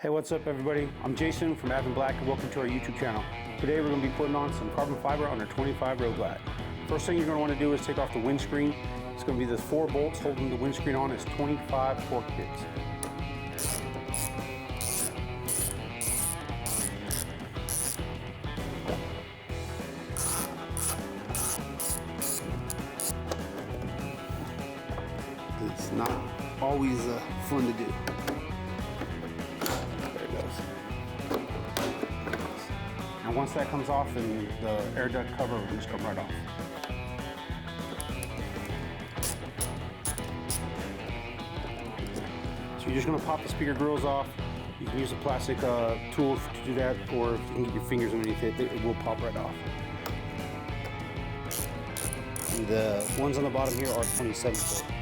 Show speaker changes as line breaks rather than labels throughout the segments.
Hey, what's up everybody? I'm Jason from Advanblack and welcome to our YouTube channel. Today we're going to be putting on some carbon fiber on our 25 Road Glide. First thing you're going to want to do is take off the windscreen. It's going to be the 4 bolts holding the windscreen on. It's 25 torque bits. It's not always fun to do. And once that comes off, then the air duct cover will just come right off. So you're just going to pop the speaker grills off. You can use a plastic tool to do that, or if you can get your fingers underneath it, it will pop right off. And the ones on the bottom here are 27 torque.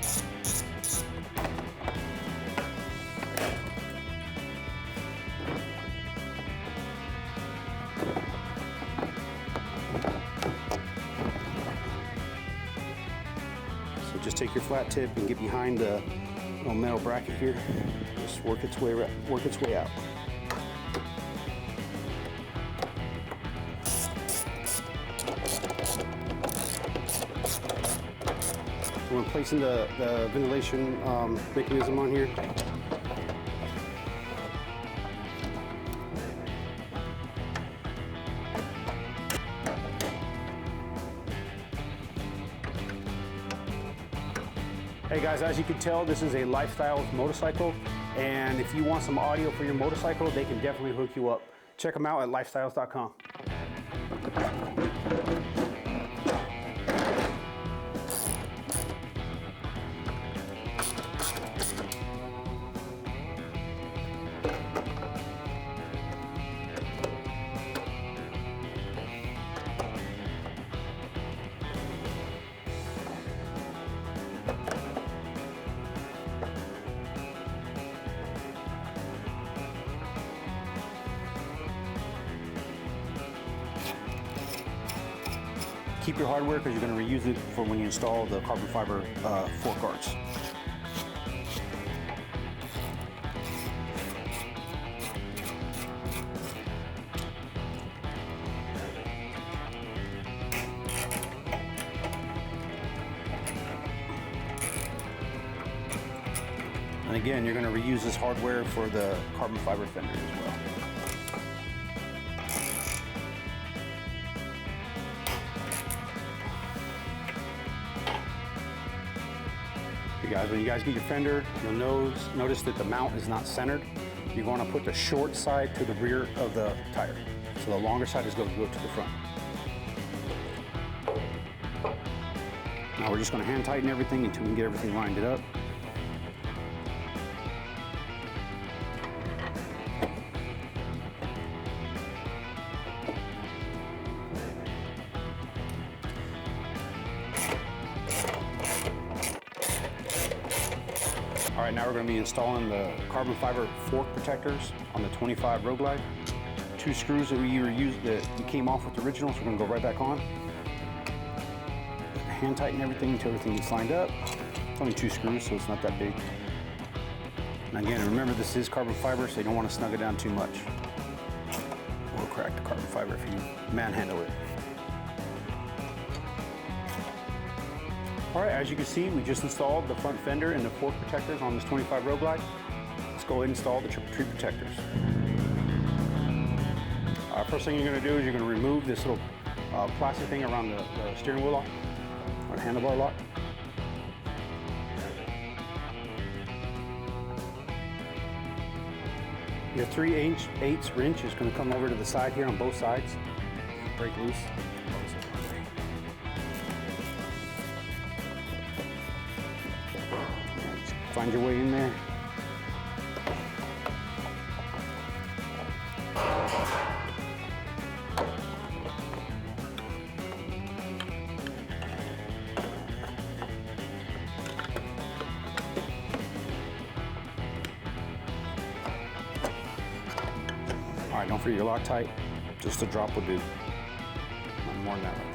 Just take your flat tip and get behind the little metal bracket here. Just work its way out. So when placing the ventilation mechanism on here, hey guys, as you can tell, this is a lifestyle motorcycle, and if you want some audio for your motorcycle, they can definitely hook you up. Check them out at lifestyles.com. Keep your hardware because you're going to reuse it for when you install the carbon fiber fork guards. And again, you're going to reuse this hardware for the carbon fiber fender as well. Okay guys, when you guys get your fender, you'll notice that the mount is not centered. You're going to put the short side to the rear of the tire. So the longer side is going to go to the front. Now we're just going to hand tighten everything until we can get everything lined it up. All right, now we're going to be installing the carbon fiber fork protectors on the 25 Road Glide. 2 screws that we used that we came off with the original, so we're going to go right back on. Hand tighten everything until everything gets lined up. It's only 2 screws, so it's not that big. And again, remember this is carbon fiber, so you don't want to snug it down too much. We'll crack the carbon fiber if you manhandle it. All right, as you can see, we just installed the front fender and the fork protectors on this 25 Road Glide. Let's go ahead and install the tree protectors. First thing you're going to do is you're going to remove this little plastic thing around the steering wheel lock, or the handlebar lock. Your 3/8 wrench is going to come over to the side here on both sides. Break loose. Find your way in there. All right, don't forget your Loctite. Just a drop will do. Not more than that right there.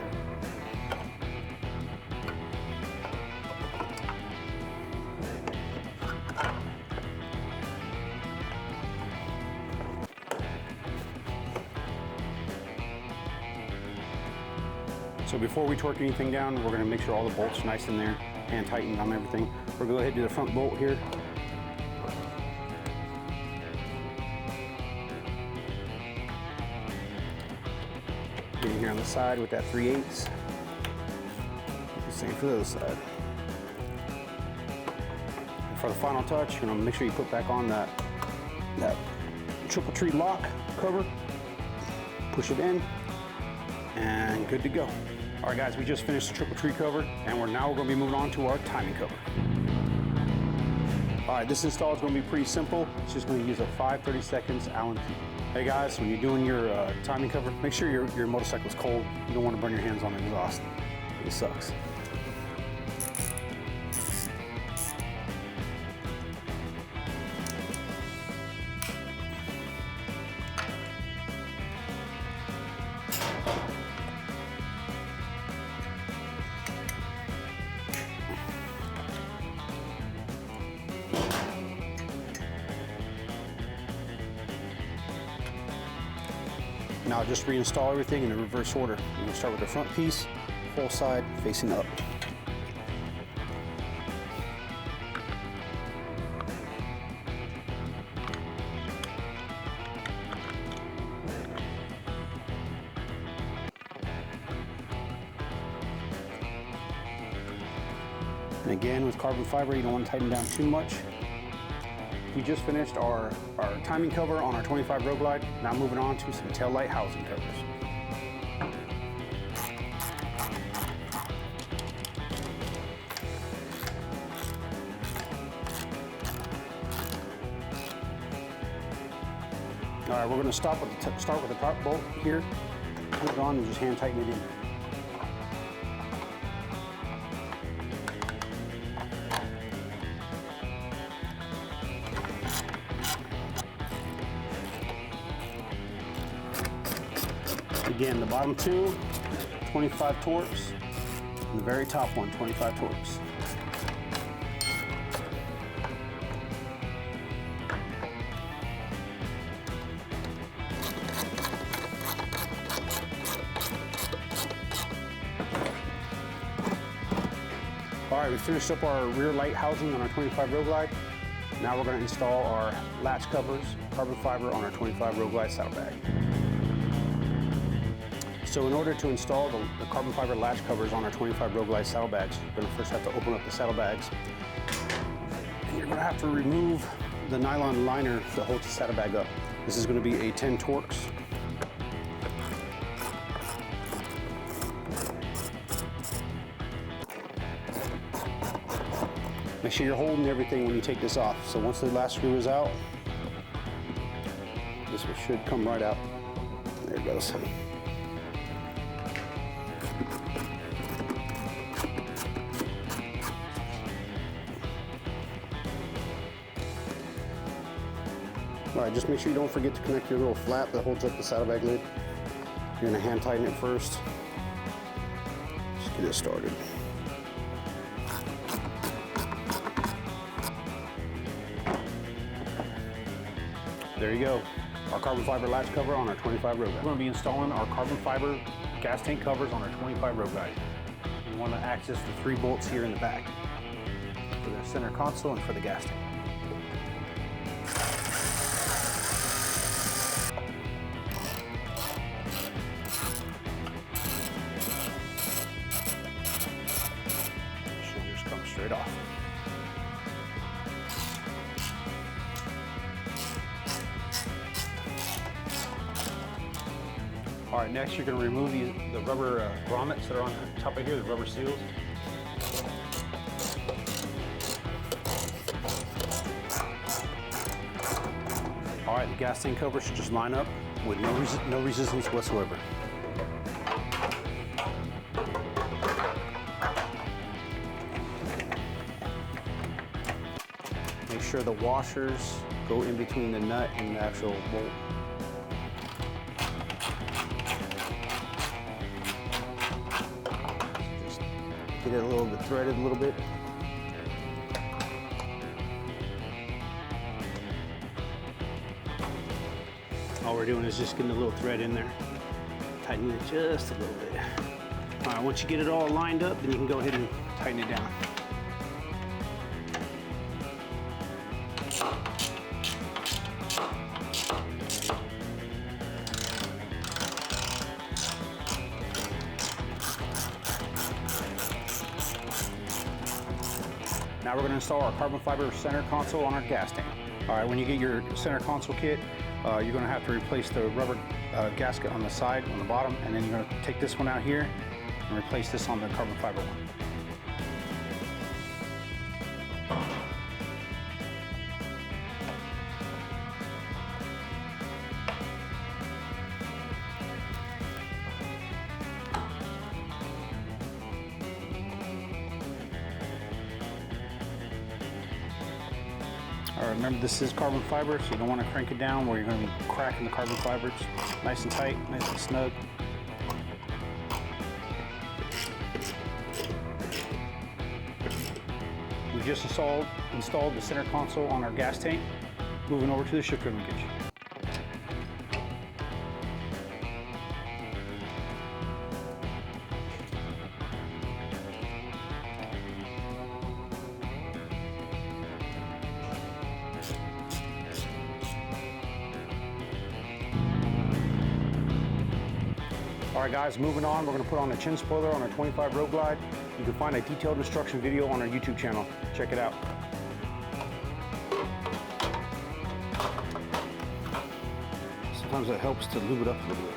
So before we torque anything down, we're going to make sure all the bolts are nice in there, hand tightened on everything. We're going to go ahead and do the front bolt here. Getting here on the side with that 3/8. Same for the other side. And for the final touch, you're going to make sure you put back on that triple tree lock cover. Push it in, and good to go. All right, guys, we just finished the triple tree cover, and we're going to be moving on to our timing cover. All right, this install is going to be pretty simple. It's just going to use a 5/32 Allen key. Hey guys, when you're doing your timing cover, make sure your motorcycle is cold. You don't want to burn your hands on the exhaust. It sucks. Now just reinstall everything in the reverse order. You're going to start with the front piece, whole side facing up. And again, with carbon fiber, you don't want to tighten down too much. We just finished our timing cover on our 25 Road Glide. Now moving on to some taillight housing covers. All right, we're going to start with the top bolt here. Put it on and just hand tighten it in. Again, the bottom two, 25 torques, and the very top one, 25 torques. All right, we finished up our rear light housing on our 25 Road Glide. Now we're going to install our latch covers, carbon fiber, on our 25 Road Glide saddlebag. So in order to install the carbon fiber latch covers on our 25 Road Glide saddlebags, you're going to first have to open up the saddlebags. And you're going to have to remove the nylon liner that holds the saddlebag up. This is going to be a 10 Torx. Make sure you're holding everything when you take this off. So once the last screw is out, this one should come right out. There it goes. All right, just make sure you don't forget to connect your little flap that holds up the saddlebag lid. You're gonna hand tighten it first. Just get it started. There you go, our carbon fiber latch cover on our 25 Road Glide. We're going to be installing our carbon fiber gas tank covers on our 25 Road Glide. We want to access the 3 bolts here in the back for the center console and for the gas tank. Should just come straight off. All right, next you're going to remove the rubber grommets that are on the top of here, the rubber seals. All right, the gas tank cover should just line up with no resistance whatsoever. Make sure the washers go in between the nut and the actual bolt. Get it a little bit threaded a little bit. All we're doing is just getting a little thread in there, tightening it just a little bit. Once you get it all lined up, then you can go ahead and tighten it down. Now we're going to install our carbon fiber center console on our gas tank. All right, when you get your center console kit, you're going to have to replace the rubber gasket on the side, on the bottom, and then you're going to take this one out here and replace this on the carbon fiber one. All right, remember this is carbon fiber, so you don't want to crank it down where you're going to be cracking the carbon fibers. Nice and tight, nice and snug. We just installed the center console on our gas tank. Moving over to the shifter linkage. All right guys, moving on, we're going to put on a chin spoiler on our 25 Road Glide. You can find a detailed instruction video on our YouTube channel. Check it out. Sometimes it helps to lube it up a little bit.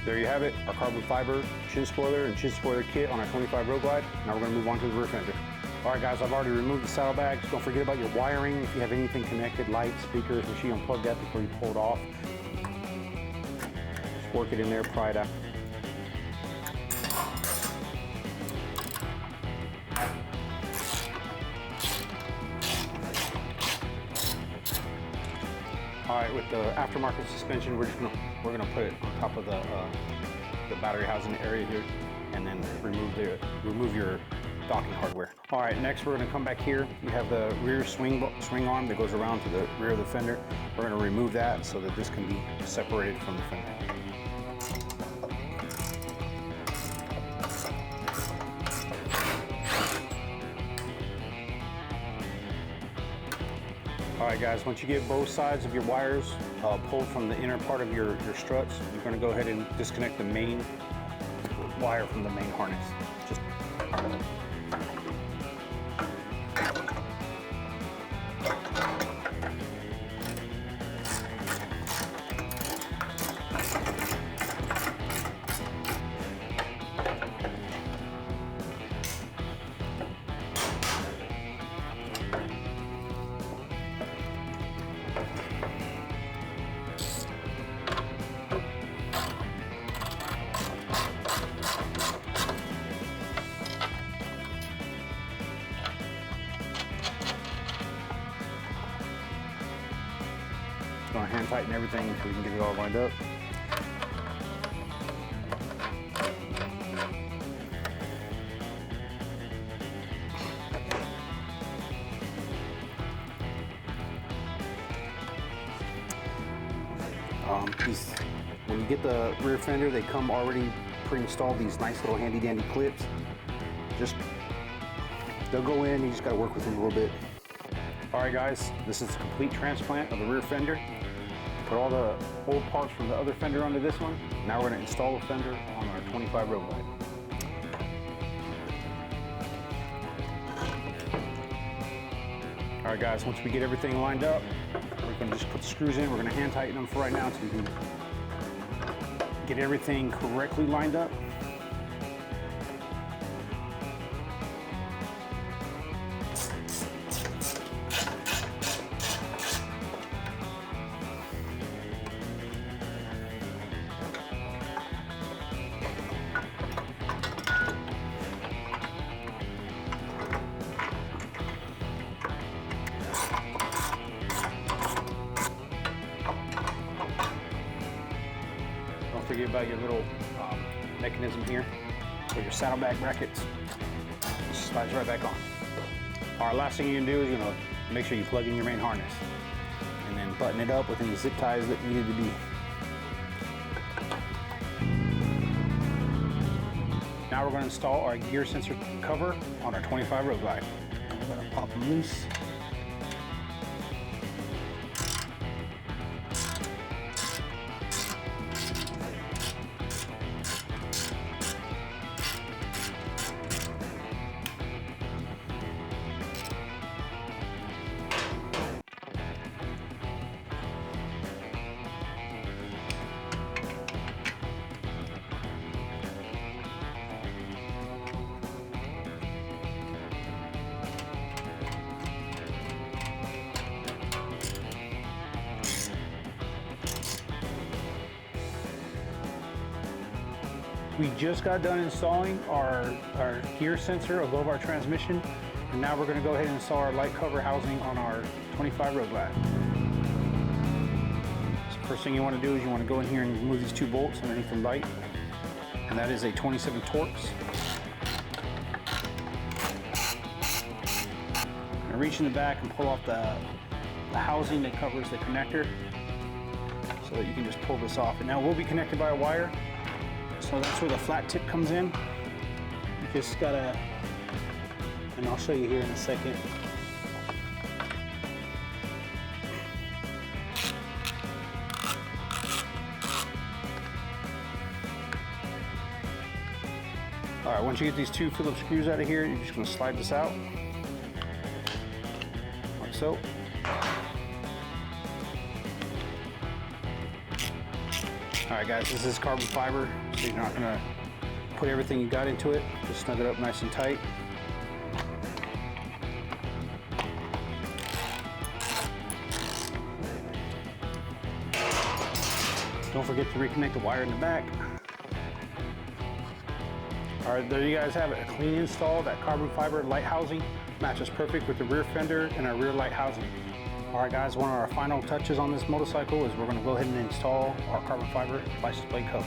There you have it, our carbon fiber chin spoiler and chin spoiler kit on our 25 Road Glide. Now we're going to move on to the rear fender. All right guys, I've already removed the saddlebags. Don't forget about your wiring. If you have anything connected, lights, speakers, make sure you unplug that before you pull it off. Just work it in there, pry it out. All right, with the aftermarket suspension, we're gonna put it on top of the battery housing area here, and then remove your docking hardware. All right, next we're gonna come back here. You have the rear swing arm that goes around to the rear of the fender. We're gonna remove that so that this can be separated from the fender. All right guys, once you get both sides of your wires pulled from the inner part of your struts, you're going to go ahead and disconnect the main wire from the main harness. Just going to hand tighten everything until we can get it all lined up. When you get the rear fender, they come already pre-installed, these nice little handy dandy clips. They'll go in, you just got to work with them a little bit. All right guys, this is a complete transplant of the rear fender. Put all the old parts from the other fender onto this one. Now we're going to install the fender on our 25 Road Glide. All right guys, once we get everything lined up, we're going to just put the screws in. We're going to hand tighten them for right now so we can get everything correctly lined up. forget about your little mechanism here for your saddlebag brackets. Just slides right back on. All right, last thing you're gonna do is you're gonna make sure you plug in your main harness and then button it up with any zip ties that needed to be. Now we're going to install our gear sensor cover on our 25 Road Glide. We're going to pop them loose. We just got done installing our gear sensor above our transmission, and now we're going to go ahead and install our light cover housing on our 25 Road Glide. So first thing you want to do is you want to go in here and remove these two bolts underneath the light, and that is a 27 Torx. And reach in the back and pull off the housing that covers the connector so that you can just pull this off. And now we'll be connected by a wire. So that's where the flat tip comes in. You just gotta, and I'll show you here in a second. All right, once you get these two Phillips screws out of here, you're just gonna slide this out, like so. All right guys, this is carbon fiber, so you're not gonna put everything you got into it. Just snug it up nice and tight. Don't forget to reconnect the wire in the back. All right, there you guys have it, a clean install. That carbon fiber light housing matches perfect with the rear fender and our rear light housing. All right guys, one of our final touches on this motorcycle is we're going to go ahead and install our carbon fiber license plate cover.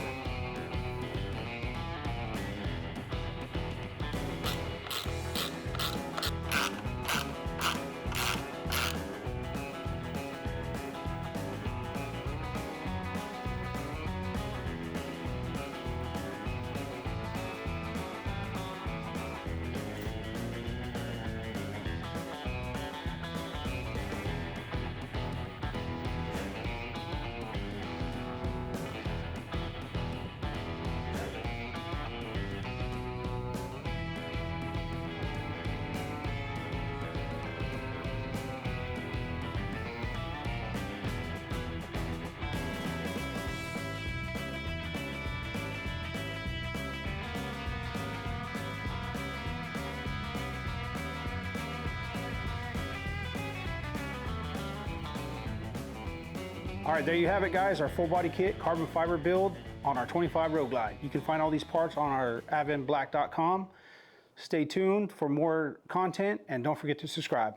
All right, there you have it guys, our full body kit carbon fiber build on our 25 Road Glide. You can find all these parts on our advanblack.com. Stay tuned for more content and don't forget to subscribe.